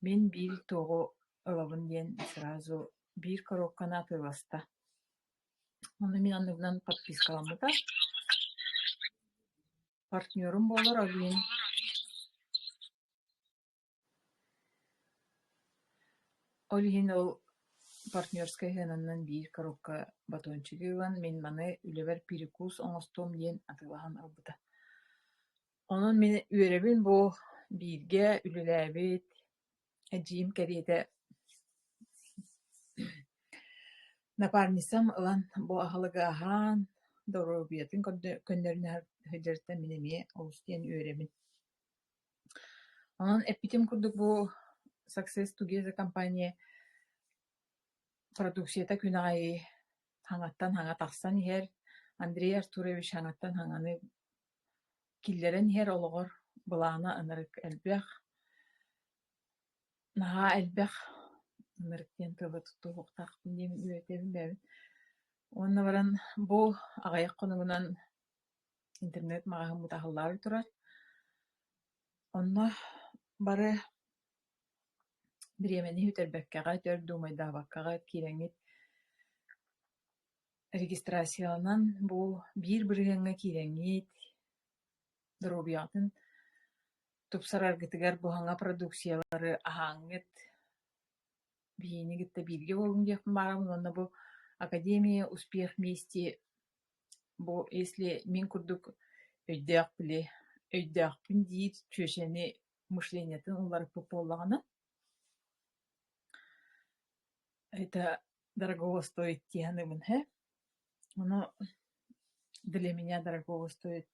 Мен бир тоҕо ылабын диэн сразу биир коробканы атыыласта. Ону мен анныгынан подпискаламмыта. Партнерым болар олиин. Олиин ол партнерская хынаннан биир коробка батончугуган мен маны үлебер перекус оҥостуом диэн атыылаһан ылбыта. Онон мен үөребин бу бииргэ үлэлээбит эдьиим кэриэтэ напарницам ылан бу аһылыгааһаан доробуйатын көннөрүнэ hyдьарыттан мен эмиэ олус диэн үөребин. Онон эппитим курдук бу Success Together компания продукцията күнаҕайы хаҥаттан хаҥа тахсан иһэр Андрей Артурович хаҥаттан хаҥаны киллэрэн иһэр олоҕор былаана ынырык элбэх наһаа элбэх ынырык диэн тыла туттуһуохтаахпын диэмин үөтэбин бэбин. Уонна баран бу аҕайах хонугунан интернет маҕаһыммыт аһыллааби турар. Онно бары бириэмэни үтэрбэккэҕэ төр дуумайдаабаккаҕа киирэҥҥит регистрацияланан бу биир бырыһыаҥҥа киирэҥҥит доробуйаатын тупсараргытыгар бу хаҥа продукциялары аһааҥҥыт биһиини гытта бииргэ буолуҥ диэхпин баарабын. Уонна бу Академия Успех вместе бу если мин курдук өйдөөхпүн диир чүөшэни мышлениятын улларыппыт буоллаҕына это дорогого стоит тиһаныбын, хэ? Оно для меня дорогого стоит.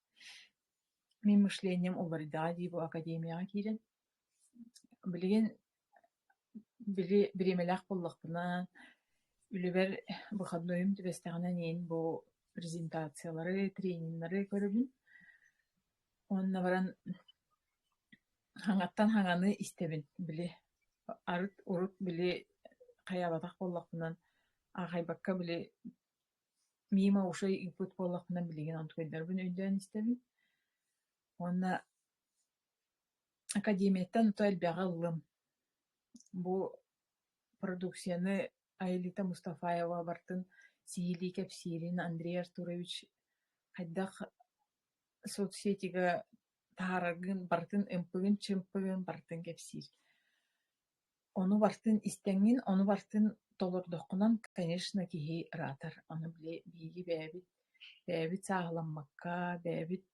Мин мышлением улларыдаҕа дии бу академияҕа киирэн. Билигин бириэмэлээх буоллахпынан үлүбэр выходнойум түбэстэҕинэн иин бу презентациялары, тренингнары көрөбүн. Онна баран хаҥаттан хаҥаны истэбин. Били арыт урут били хайаабатах буоллахпынан аахайбакка били миима ушай ыппыт буоллахпынан билигин онтуойдарбын өйдөөн истэбин. Онна академияттан ута элбэҕэ ыллым. Бу продукцияны Аэлита Мустафаева бартын сиили кэпсиирин Андрей Артурович хайдах соцсетига таараргын бартын ымпыгын чымпыгын бартын кэпсиир. Ону бартын истэҥҥин, ону бартын толордоххунан, конечно, киһи ыраатар. Ону били бииги бээбит сааһыламмакка, бээбит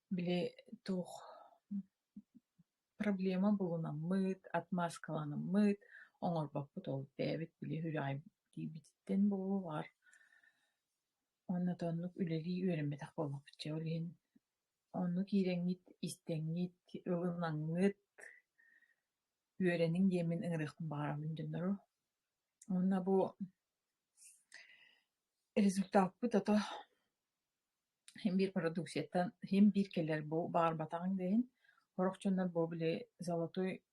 били туох проблема булунаммыт, отмазкаланаммыт, оҥорбоппут ол бээбит били хүрээҕи диибититтэн буолу бар. Онна тоннук үлэлии үөрэммэтэх буоллахпыччы олиһин. Онну киирэҥҥит, истэҥҥит, ылынаҥҥыт үөрэниҥ диэмин ыҥырыахтын баҕарабын дьоннору. Онна бу результатпыт ото хим биир продукциятан хим биир келэр бу баҕарбатаҕыҥ дэйин хорохчоннор бу били золотой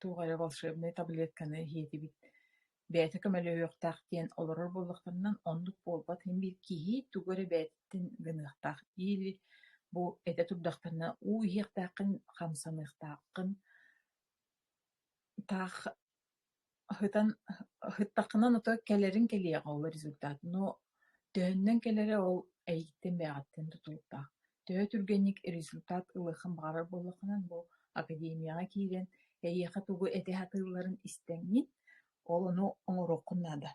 туҕайа волшебный таблетканы хиэтибит бээтэ көмөлөһүөхтаах диэн олорор буоллахтарынан оннук буолбат хим биир киһи тугу эрэ бээттин гыныахтаах или бу этэ турдахтарына уу иһиэхтааххын хамсаныахтааххын таах хыттаххынан ото кэлэрин кэлиэҕэ ол результат. Но төһөннөн кэлэрэ ол эйиттен бээҕаттен тутулуктаах. Төһө түргэнник результат ылыаххын баҕарар буоллаххынан бу академияҕа киирэн эйиэхэ тугу этэ хатыылларын истэҥҥин ол ону оҥоруоххун наада.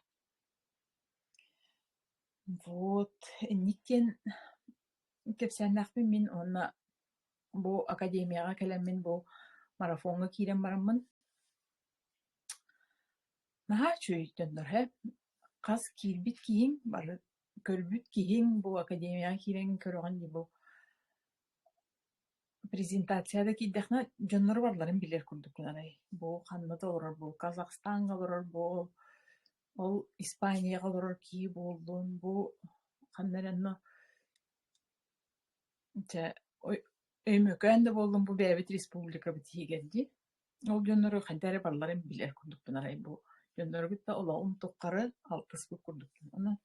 Вот инниктен кэпсээннэхпин мин онна бу академияҕа кэлэммин бу марафонга киирэн бараммын. Наһаа чүөй дьоннор, хэ? Хас киирбит киһиҥ бары көрбүт киһиҥ бу академияҕа киирэн көрөҕүн дии бу презентацияда киирдэхнэ дьоннор барларын билэр курдуккун арай. Бу ханна толорор бу Казахстанга олорор бу ол Испанияга олорор кии буоллун бу ханнаранно өймөкөөн да буоллун бу бээбит республика битиһигэрди. Ол дьоннору хайдары барларын билэр курдуккун арай. Бу дьоннорбут да олоҕун туххары алтыспыт курдуккун. Ону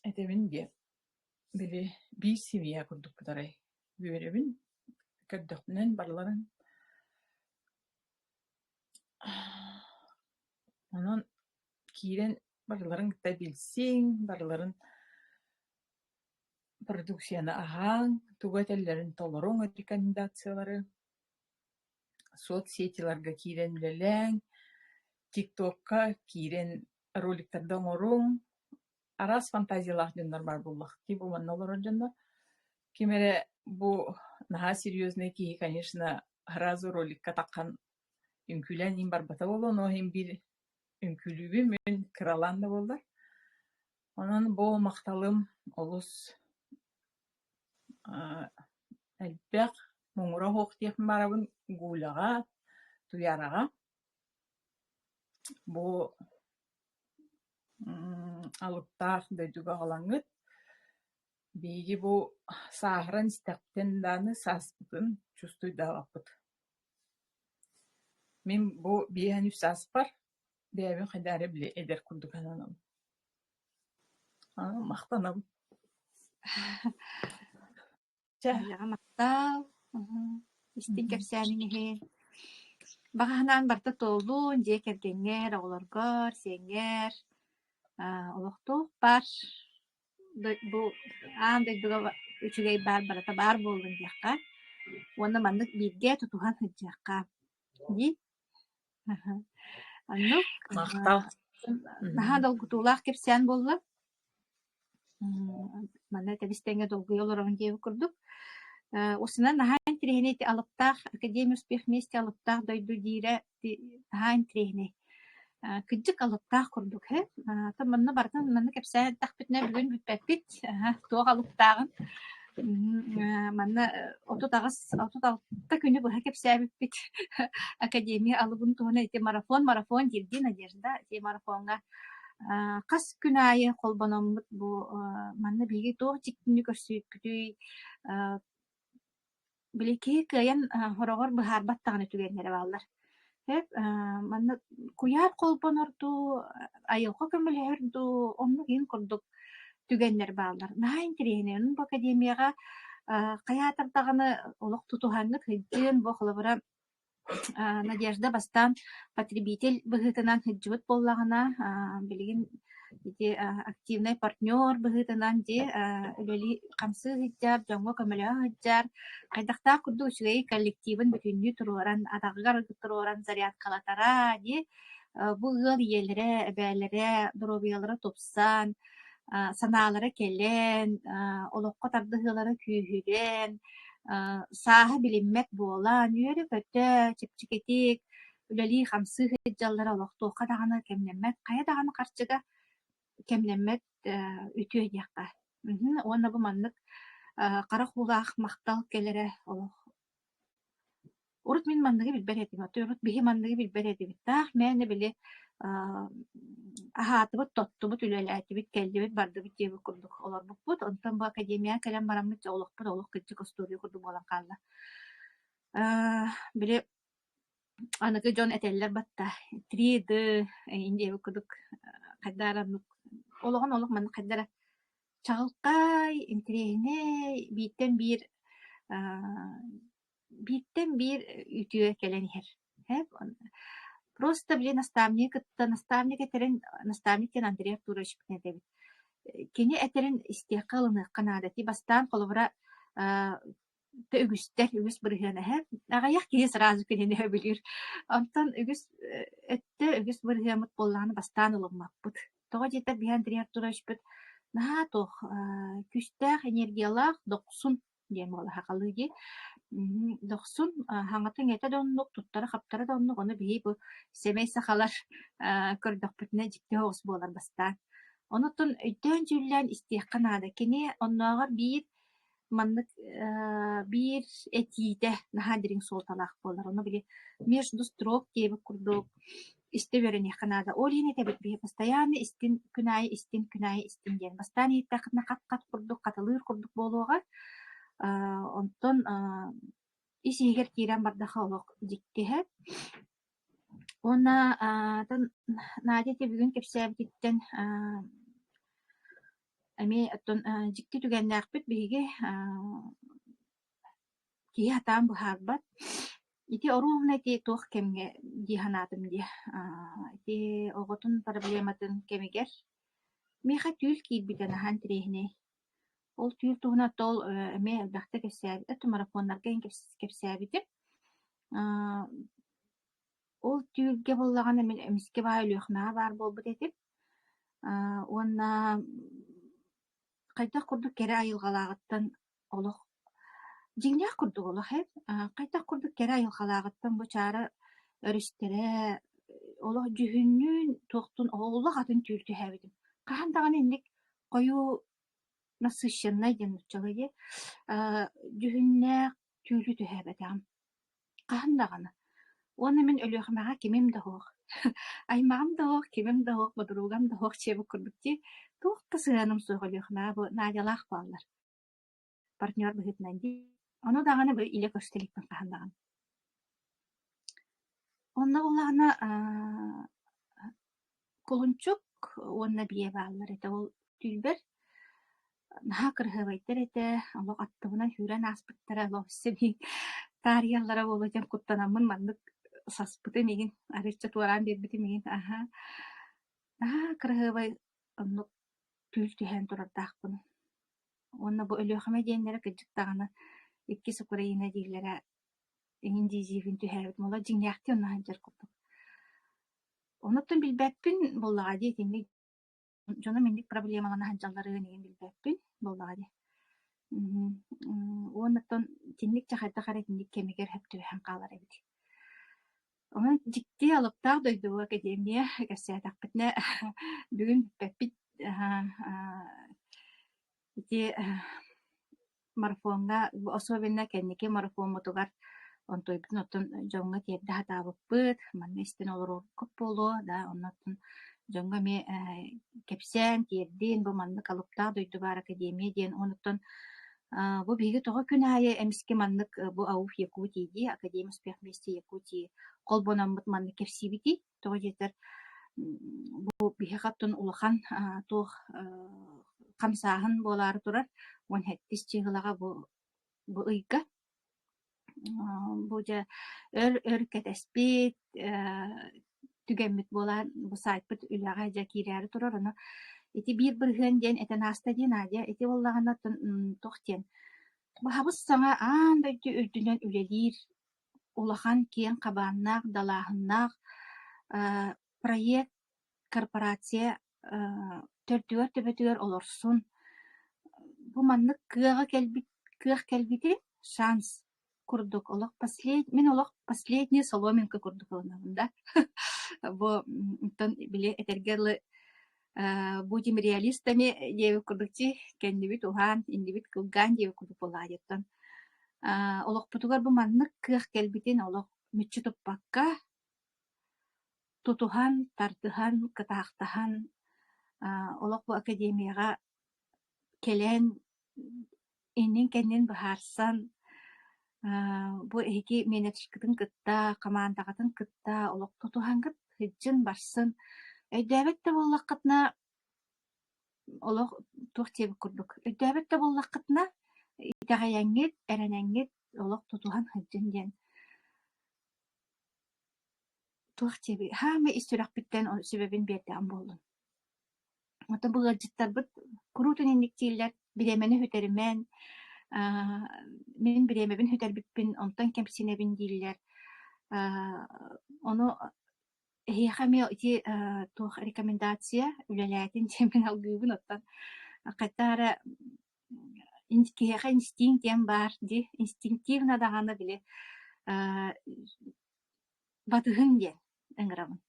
этебин дии били биир семья курдукпут арай. Үөребин көрдөкнен барларын онон киирен барларын да билсиң, барларын продукцияны аһаң, тугателлерин толоруң рекомендациялары, соцсетиларга киирен үлеләң, ТикТокка киирен роликтардан оруң, арас фантазиялах дьоннор бар буллах. Ки бу манна олорор дьоннор. Кимере бу наһаа серьезный киһи, конечно, разу роликка таккан үңкүлэн ин барбата болон, о хин бир үңкүлүүбү мөн кыралаан да болдар. Онон бу макталым олус элбэх муңура хоох диэхин барабын гуулага, туярага. Бу алыптаах дөйдүгө алаңыт. Биги бу саахран истэхтен дааны сааспытын чувствуйдаабаппыт. Мен бу биэһэн үс сааспар, бэйэбин хайдаары биле эдер курдукананам. Мактанам. Яга мактал. Истин кепсääниңи. Багаһынан барта толуун дие кергеңер, оҕолоргор, сиэҥер, олохтуох бар. Бу дөйдүгө үчүгэй бар барата бар буолдун диэхха. Уонна маннык бииргэ тутуһан hyдьыахха. Ди? Аннук Мактал. наһаа долгутуулаах кепсээн буолла. Манна табистеңе долгуй олорон диэби курдук. Усунан наһаан тирехини алыптаах Академия успех вместе алыптаах дойду диире наһаан тирехини. Кыдьык алыптаах курдук хэ. Та манна бартан манна кепсээн тахпытна бүгүн бүтпэппит. Туох алыптаагын. Манна отут алта күнү быһа кепсээбиппит. Академия алыбын туһуна ити марафон дирди Надежда. Ити марафонга кас күн айы колбономмут бу манна биги туох тиктини көрсүүппүтүй билеки кыйан хорогор быһаарбаттаҕына түгэннэре бааллар. Хэп манна куяар колбонорду айылха көмөлөһөрдү онну кийин курдук түгэннер бааллар. Наһаан тирээнен бу академияга каяатардаганы олох тутуһаңыт hyдьыын бу холобура Надежда бастан потребитель быһытынан hyдьыбыт боллагына билигин ити активный партнер быһытынан ди үлели камсы hyдьар, жоңго көмөлөһө hyдьар, кайдахтаа курду үчүгэй коллективын бүтүннү туруоран, атагыгар туруоран зарядкалатара ди бу ыал иелере, эбээлере, дробиялары топсан, санаалары келен, олокко тардыһылары күүһүрен, сааһы билиммек буолан, үөрү көтө, чипчикетик, үлели хамсы hyдьаллара олохтуохха даганы кемнеммет, кая даганы карчыга кемнеммет үтүө диэхха. Уонна бу маннык кара хулаах мактал келере олох. Урут мин манныгы билбер этим, урут биһи манныгы билбер этим. Таах мэни били аһаатыбыт тоттубут үлэлээтибит келдибит бардыбыт диэби курдук олорбукпут. Онтон бу академия келен бараммыт олохпут олох кыдьык остуурий курдук буолан хаалла. Били аныгы дьон этеллер батта 3D индиэби курдук хайдаараннук олоҕон олох манна хайдара чагалкай интериэхине бииттен биир үтүө келен иһэр. Просто били наставник этерин наставниктен Андрей Артурович битнедебит. Кини этерин истиэхэ алыныакка наадати бастаан холобура үгүс бырыһыана хэ. Агаях киһи сразу кинини билир. Онтон үгүс бырыһыамыт боллааны бастаан оломмаппыт. Тоҕо диэтэ биһэ Андрей Артурович бит наһаа тох күстээх энергиялаах доксун диэн буола хакалыги. Доксун хаңатын эте доннук, туттара хаптара доннук, оны биһи бу семей сахалар көрдөкпүтүнэ жикти хоос буолар бастаан. Онутун өйдөөн жүллэн истиэхэ наада. Кини онноогор биир маннык биир этиите наһаа дириң суолталаах буолар. Ону били между строк диэби курдук исте беренехэ наада. Ол ини тебит биһи постоянно истин күнай диэн. Бастаан ииттээхэтнэ кат курдук, катылыыр курдук буолуоҕа онтон исиигер киирэн бардаха олох диктиһэ. Уонна Надя бүгүн кепсээбититтен эми оттон дикти түгэннээхпит биһиги кии хатаан быһаарбат ити оруна ити туох кемге диһанаатым дии ити оҕотун проблематын кемигер миэхэ түүл киирбитэн аһаан тирэйһинэй ол түүл туһуна тол эме элбэхтэ кэпсээбит эту марафоннарга ин кэпсээбитим ол түүлгэ буллагана мен эмиске баа үлүөхнаа баар болбут этим уонна кайтах курдук кере айылгалаагыттан олох жиңнээх курдук олох кайтах курдук кере айылгалаагыттан бу чаара өрүстере олох жүһүннүүн туохтун ооллах атын түүл түһээбитим кахандаган инник кою насыщенный ден учалыйы жүһүннээх түүлү түһээбэтэам кахандагана уонна мен өлүөхмэҕэ кимим да хуох аймаҕам да хуох кимим да хуох бодуругам да хуох чиэбик курдукти туохта сыаным суох өлүөхмэҕэ бу наадьалаах бааллар партнер быһытынан ди ону дагана бу илэ көстөликпин кахандаган онна буллагана кулунчук уонна бие бааллар эте ол түүлбэр наһа кырыһыбайдар эте олох аттыбынан хүрэн ааспыттара ловсеби таарыяллара болуутен куттанаммын маннык саспыты мигин арычча туараан биэрбити мигин наһа кырыһыбай оннук түүл түһэн турардаахпын уонна бу өлүөхэмэ диэннэрэ кыдьыктаҕына иккис Украина дииллэрэ эҥин диизиивин түһээбит мола жиҥнээхти оннаһан дьэр курдук онуттун билбэппин буллаҕа дии тинник дьоно минник проблемалана ханчалларыгын иин билбэппин буллаҕа ди уоннаттан тинник чахайта хара тинник кемигер хөптүбэхэн хаалар эбит онон дикти алыптаах дойдугу академия кэссээтэхпитнэ бүгүн билбэппит ити марафонга особенно кэнники марафон мотугар онтойбутун оттон жоңга тиэрдэ хатаабыппыт манна истин олорур көп болуо да оннотун жоңга ме кепсээн тиэрдиин бу манна калыптаах дойдубаар академия диэн онуттон бу биги тоҕо күн аайы эмиски маннык бу ауф Якутии ди академия успех вместе Якутии колбономмут маннык кепсибити тоҕо дьиэтэр бу биһи хаттын улахан туох хамсааһын буолаары турар уон хэттис чыгылага бу ыйга бу дьэ өр кэтэспит түгэммит буолаан бу саайтпыт үлэҕэ дьэ киирээри турар ону ити биир бырыһыан диэн этэнааста диэн аадьа ити буллагана туох диэн баһабыс саҥа аан дойду үрдүнэн үлэлиир улахан киэн кабааннаах далааһыннаах проект корпорация төрдүгөр төбөтүгөр олорсун бу маннык кыах кэлбити шанс курдук олох последняя соломинка курдук да бу тон биле этергерлы будем реалистами диэби курдукти кэннибит ухан индибит кылгаан диэби курдук булаадьыттан олохпутугар бу маннык кыах кэлбитин олох мүччү туппакка тутухан тартыхан кытаахтахан олох бу академияга келен иннин кэннин быһаарсан бу эһики менеджкытын кытта командагатын кытта олох тутухангыт хыджын барсын өйдөөбөт да буллаккытна олох туох тиэбик курдук өйдөөбөт да буллаккытна итаҕайаҥҥит эрэнэҥҥит олох тутухан хыджын диэн туох тиэби хаама истүрэхпиттэн сүбэбин биэрдэҕин буоллун ото быгырдьыттарбыт курутун инниктииллэр биремени хүтэримэн мен биремебин хүтэрбиппин онтон кемсинебин дииллэр ону эһиэхами ити туох рекомендация үлэлээтин тиэмин алгыыбын оттон каттаара киэхэ инстинктиэм баар ди инстинктивно даҕаны биле батыһын диэн ыҥырабын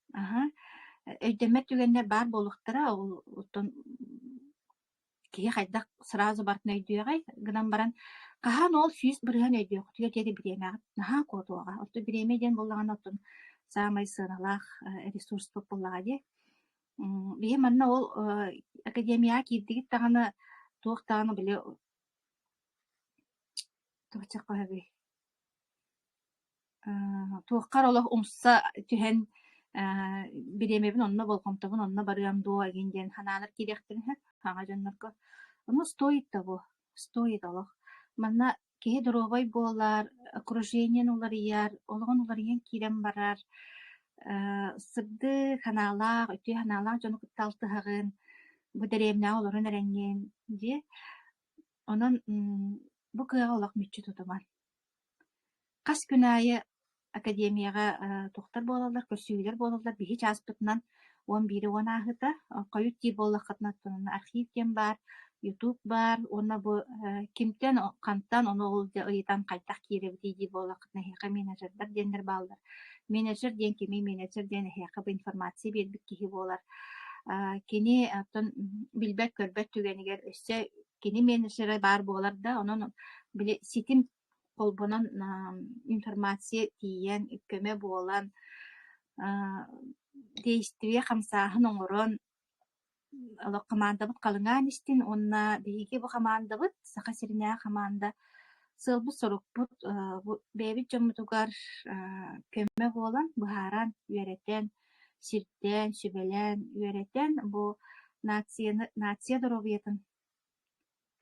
өйдөммэт түгэннэр баар болуктара ол оттон киһи хайдах сразу бартын өйдүөҕэй гынан баран каһаан ол сүүс бырыһан өйдүөх түгэ диэри бириэмээҕит наһаа куотуоҕа отто бириэмэ диэн буллаган оттон саамай сыаналаах ресурс буллага ди биһи манна ол академияга киирдигит таҕаны туох таҕаны биле туочаккаби туоххар олох умса түһэн биремебин онно болгомтобун онно барыам дуо агин диэн ханаалар кириэхтэрин хаҥа дьоннорго ону стоит олох манна киһи доробой буолар, окружениен уларыяр, олоҕун уларыйан киирэн барар, сырды ханаалаах, өтүө ханаалаах дьону кытталтыһаҕын, бу дэриэмнээх олорун эрэҥҥиэн дии, онон бу кыаҕа олох мүччү тутуман. Хас күнээйэ академияға тухтар буолалар, көсүүлэр буолалар, биһи чааспытынан 11 уонааһыта, хойут тии буоллаххытнаттан архив диэн бар, ютуб бар, онна бу кимтен хантан ону ол ыйытан хайдах кииребитий дии буоллаххытна эһиэхэ менеджердар диэннер бааллар. Менеджер диэн кими менеджер диэн эһиэхэ бу информация биэрбит киһи буолар. Кини аттан билбэт көрбөт түгэнигэр өссө кини менеджері бар буолар да, онон били ситим колбонон информация тиен көмө буолан действие хамсааһын оҥорон ала командабыт калыҥаан истин онна биһиги бу командабыт саха сиринээх команда сылбыт сорукпут бэбит дьоммутугар көмө буолан быһааран үөрэтэн сиртэн сүбэлэн үөрэтэн бу нация доробиятын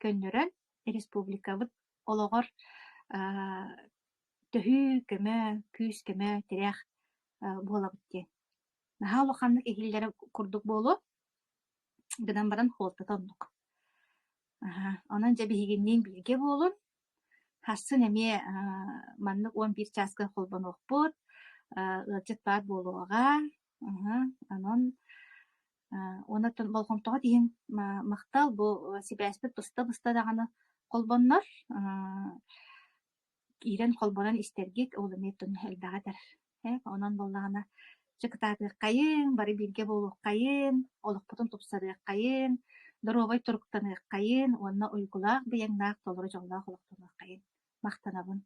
көннөрөн республикабыт ологор төһүү көмө күүс көмө тирэх буолабыт диэн. Наһаа улаханнык эхиллэри курдук буолу гынан баран хуолта тоннук. Онон же биһигинниин билге буолун хассын эмиэ маннык 11 чааска холбонуохпут ылдьыт баар буолуага онон онотон болгомтоҕо диһин мактал бу сибээспит быста даҕаны холбоннор киирэн холбонон истэргит улумиэттун элбэҕэтэр онон боллаҕына чыкытаатыаккайын бары билге буолуоккайын олохпутун тупсарыаккайын доробой туруктаныаккайын уонна уйгулаах быйаҥнаах толору дьоллоох олохтонуаккайын мактанабын.